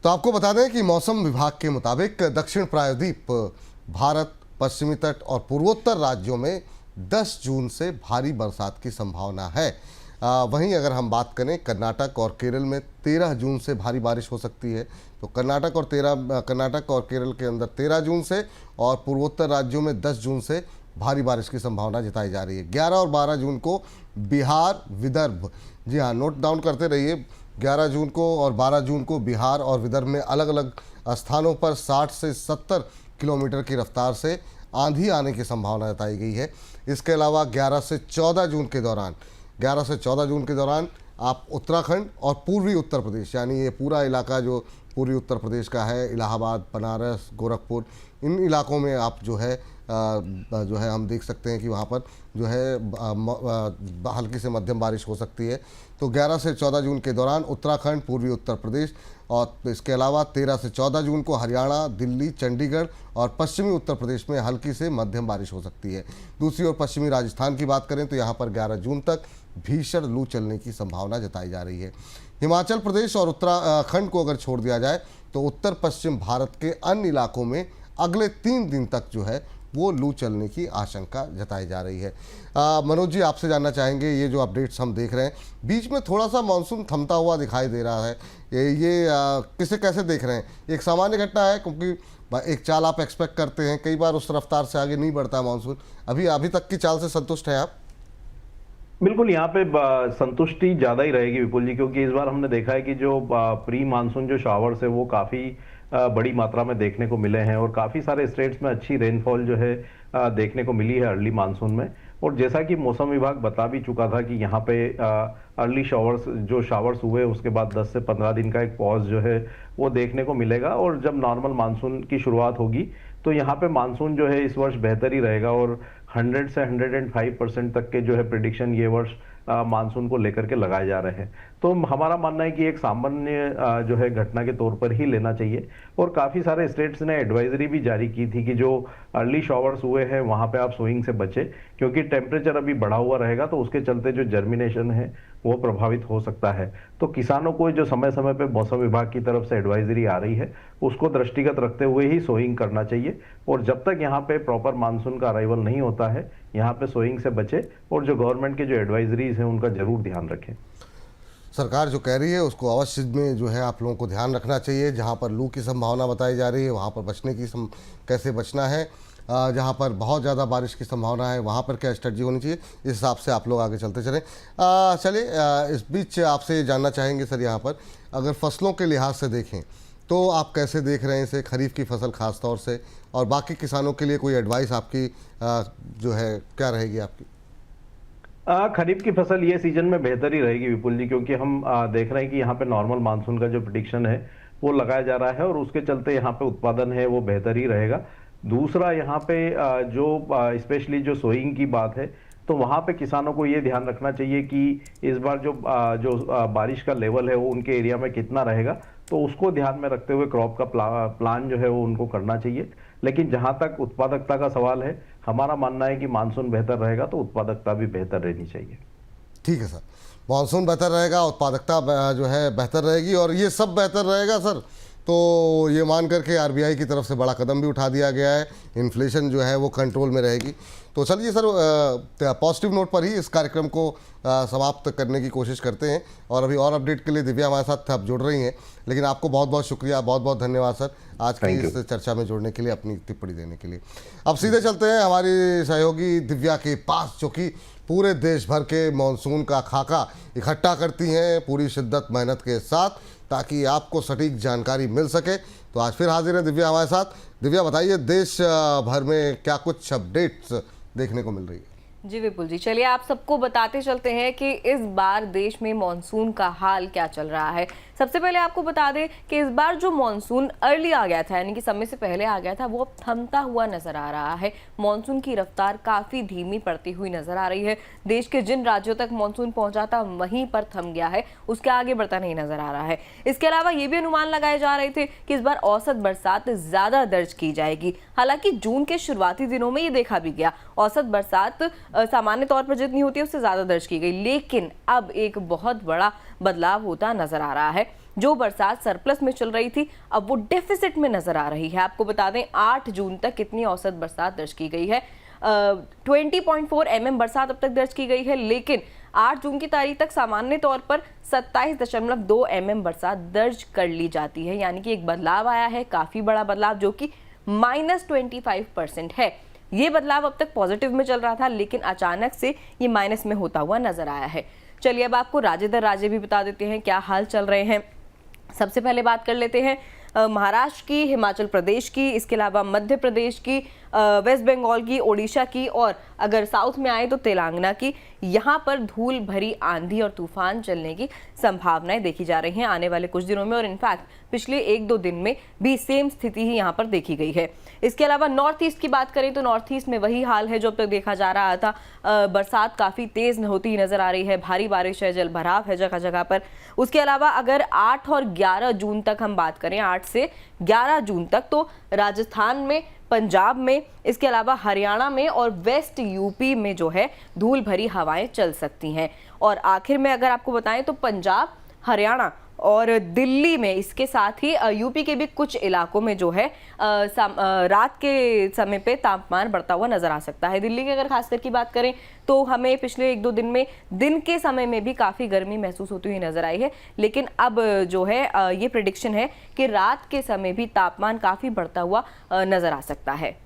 तो आपको बता दें कि मौसम विभाग के मुताबिक दक्षिण प्रायद्वीप भारत, पश्चिमी तट और पूर्वोत्तर राज्यों में 10 जून से भारी बरसात की संभावना है। वहीं अगर हम बात करें कर्नाटक और केरल में 13 जून से भारी बारिश हो सकती है। तो कर्नाटक और केरल के अंदर 13 जून से और पूर्वोत्तर राज्यों में 10 जून से भारी बारिश की संभावना जताई जा रही है। 11 और 12 जून को बिहार, विदर्भ, जी हाँ नोट डाउन करते रहिए, 11 जून को और 12 जून को बिहार और विदर्भ में अलग अलग स्थानों पर 60 से 70 किलोमीटर की रफ्तार से आंधी आने की संभावना जताई गई है। इसके अलावा 11 से 14 जून के दौरान आप उत्तराखंड और पूर्वी उत्तर प्रदेश, यानी ये पूरा इलाका जो पूर्वी उत्तर प्रदेश का है, इलाहाबाद, बनारस, गोरखपुर, इन इलाकों में आप जो है हम देख सकते हैं कि वहाँ पर जो है हल्की से मध्यम बारिश हो सकती है। तो 11 से 14 जून के दौरान उत्तराखंड, पूर्वी उत्तर प्रदेश और इसके अलावा 13 से 14 जून को हरियाणा, दिल्ली, चंडीगढ़ और पश्चिमी उत्तर प्रदेश में हल्की से मध्यम बारिश हो सकती है। दूसरी ओर पश्चिमी राजस्थान की बात करें तो यहाँ पर 11 जून तक भीषण लू चलने की संभावना जताई जा रही है। हिमाचल प्रदेश और उत्तराखंड को अगर छोड़ दिया जाए तो उत्तर पश्चिम भारत के अन्य इलाकों में अगले 3 दिन तक जो है वो लू चलने की आशंका जताई जा रही है। मनोज जी, आपसे जानना चाहेंगे, ये जो अपडेट्स हम देख रहे हैं, बीच में थोड़ा सा मानसून थमता हुआ दिखाई दे रहा है, ये किसे कैसे देख रहे हैं? एक सामान्य घटना है क्योंकि एक चाल आप एक्सपेक्ट करते हैं, कई बार उस रफ्तार से आगे नहीं बढ़ता मानसून। अभी तक की चाल से संतुष्ट हैं आप? बिल्कुल, यहाँ पे संतुष्टि ज्यादा ही रहेगी विपुल जी, क्योंकि इस बार हमने देखा है कि जो प्री मानसून जो शावर्स है वो काफी बड़ी मात्रा में देखने को मिले हैं और काफी सारे स्टेट्स में अच्छी रेनफॉल जो है देखने को मिली है अर्ली मानसून में। और जैसा कि मौसम विभाग बता भी चुका था कि यहाँ पे अर्ली शावर्स हुए उसके बाद 10 से 15 दिन का एक पॉज जो है वो देखने को मिलेगा और जब नॉर्मल मानसून की शुरुआत होगी तो यहाँ पे मानसून जो है इस वर्ष बेहतर ही रहेगा और 100 से 105% तक के जो है प्रिडिक्शन ये वर्ष मानसून को लेकर के लगाए जा रहे हैं। तो हमारा मानना है कि एक सामान्य जो है घटना के तौर पर ही लेना चाहिए और काफी सारे स्टेट्स ने एडवाइजरी भी जारी की थी कि जो अर्ली शॉवर्स हुए हैं वहां पे आप सोइंग से बचें, क्योंकि टेम्परेचर अभी बढ़ा हुआ रहेगा तो उसके चलते जो जर्मिनेशन है वो प्रभावित हो सकता है। तो किसानों को जो समय समय पे मौसम विभाग की तरफ से एडवाइजरी आ रही है उसको दृष्टिगत रखते हुए ही सोइंग करना चाहिए और जब तक यहाँ पे प्रॉपर मानसून का अराइवल नहीं होता है यहाँ पे सोइंग से बचे और जो गवर्नमेंट के जो एडवाइजरीज हैं उनका जरूर ध्यान रखें। सरकार जो कह रही है उसको अवश्य में जो है आप लोगों को ध्यान रखना चाहिए। जहाँ पर लू की संभावना बताई जा रही है वहाँ पर बचने की कैसे बचना है, जहाँ पर बहुत ज़्यादा बारिश की संभावना है वहाँ पर क्या स्ट्रेटजी होनी चाहिए, इस हिसाब से आप लोग आगे चलते चलें। चलिए, इस बीच आपसे जानना चाहेंगे सर, यहाँ पर अगर फसलों के लिहाज से देखें तो आप कैसे देख रहे हैं इसे, खरीफ की फसल खास तौर से, और बाकी किसानों के लिए कोई एडवाइस आपकी जो है क्या रहेगी आपकी? खरीफ की फसल ये सीजन में बेहतर ही रहेगी विपुल जी, क्योंकि हम देख रहे हैं कि यहाँ पे नॉर्मल मानसून का जो प्रेडिक्शन है वो लगाया जा रहा है और उसके चलते यहाँ पे उत्पादन है वो बेहतर ही रहेगा। दूसरा यहाँ पे जो स्पेशली जो सोइंग की बात है तो वहाँ पे किसानों को ये ध्यान रखना चाहिए कि इस बार जो बारिश का लेवल है वो उनके एरिया में कितना रहेगा, तो उसको ध्यान में रखते हुए क्रॉप का प्लान जो है वो उनको करना चाहिए। लेकिन जहां तक उत्पादकता का सवाल है, हमारा मानना है कि मानसून बेहतर रहेगा तो उत्पादकता भी बेहतर रहनी चाहिए। ठीक है सर, मानसून बेहतर रहेगा, उत्पादकता जो है बेहतर रहेगी और ये सब बेहतर रहेगा सर, तो ये मान करके आरबीआई की तरफ से बड़ा कदम भी उठा दिया गया है, इन्फ्लेशन जो है वो कंट्रोल में रहेगी। तो चलिए सर, पॉजिटिव नोट पर ही इस कार्यक्रम को समाप्त करने की कोशिश करते हैं और अभी और अपडेट के लिए दिव्या हमारे साथ आप जुड़ रही हैं, लेकिन आपको बहुत बहुत शुक्रिया, बहुत बहुत धन्यवाद सर आज की इस चर्चा में जुड़ने के लिए, अपनी टिप्पणी देने के लिए। अब सीधे चलते हैं हमारी सहयोगी दिव्या के पास, जो कि पूरे देश भर के मानसून का खाका इकट्ठा करती हैं पूरी शिद्दत मेहनत के साथ, ताकि आपको सटीक जानकारी मिल सके। तो आज फिर हाजिर है दिव्या हमारे साथ। दिव्या, बताइए देश भर में क्या कुछ अपडेट्स देखने को मिल रही है? जी विपुल जी, चलिए आप सबको बताते चलते हैं कि इस बार देश में मॉनसून का हाल क्या चल रहा है। सबसे पहले आपको बता दें कि इस बार जो मॉनसून अर्ली आ गया था, यानी कि समय से पहले आ गया था, वो अब थमता हुआ नजर आ रहा है। मॉनसून की रफ्तार काफी धीमी पड़ती हुई नजर आ रही है। देश के जिन राज्यों तक मॉनसून पहुंचा था वहीं पर थम गया है, उसके आगे बढ़ता नहीं नजर आ रहा है। इसके अलावा ये भी अनुमान लगाए जा रहे थे कि इस बार औसत बरसात ज्यादा दर्ज की जाएगी। हालांकि जून के शुरुआती दिनों में ये देखा भी गया, औसत बरसात सामान्य तौर पर जितनी होती है उससे ज़्यादा दर्ज की गई। लेकिन अब एक बहुत बड़ा बदलाव होता नजर आ रहा है। जो बरसात सरप्लस में चल रही थी अब वो डेफिसिट में नजर आ रही है। आपको बता दें 8 जून तक कितनी औसत बरसात दर्ज की गई है, 20.4 mm बरसात अब तक दर्ज की गई है। लेकिन 8 जून की तारीख तक सामान्य तौर पर 27.2 mm बरसात दर्ज कर ली जाती है। यानी कि एक बदलाव आया है, काफी बड़ा बदलाव, जो कि -25% है। ये बदलाव अब तक पॉजिटिव में चल रहा था, लेकिन अचानक से ये माइनस में होता हुआ नजर आया है। चलिए अब आपको राज्य दर राज्य भी बता देते हैं क्या हाल चल रहे हैं। सबसे पहले बात कर लेते हैं महाराष्ट्र की, हिमाचल प्रदेश की, इसके अलावा मध्य प्रदेश की, वेस्ट बंगाल की, ओडिशा की, और अगर साउथ में आए तो तेलंगाना की। यहाँ पर धूल भरी आंधी और तूफान चलने की संभावनाएं देखी जा रही हैं आने वाले कुछ दिनों में, और इनफैक्ट पिछले 1-2 दिन में भी सेम स्थिति ही यहाँ पर देखी गई है। इसके अलावा नॉर्थ ईस्ट की बात करें तो नॉर्थ ईस्ट में वही हाल है जो अब तक देखा जा रहा था। बरसात काफ़ी तेज़ होती नजर आ रही है, भारी बारिश है, जल भराव है जगह जगह पर। उसके अलावा अगर 8 और 11 जून तक हम बात करें, 8 से 11 जून तक, तो राजस्थान में, पंजाब में, इसके अलावा हरियाणा में और वेस्ट यूपी में जो है धूल भरी हवाएं चल सकती हैं। और आखिर में अगर आपको बताएं तो पंजाब, हरियाणा और दिल्ली में, इसके साथ ही यूपी के भी कुछ इलाकों में जो है रात के समय पे तापमान बढ़ता हुआ नजर आ सकता है। दिल्ली की अगर खासकर की बात करें तो हमें पिछले 1-2 दिन में दिन के समय में भी काफ़ी गर्मी महसूस होती हुई नजर आई है, लेकिन अब जो है ये प्रेडिक्शन है कि रात के समय भी तापमान काफ़ी बढ़ता हुआ नजर आ सकता है।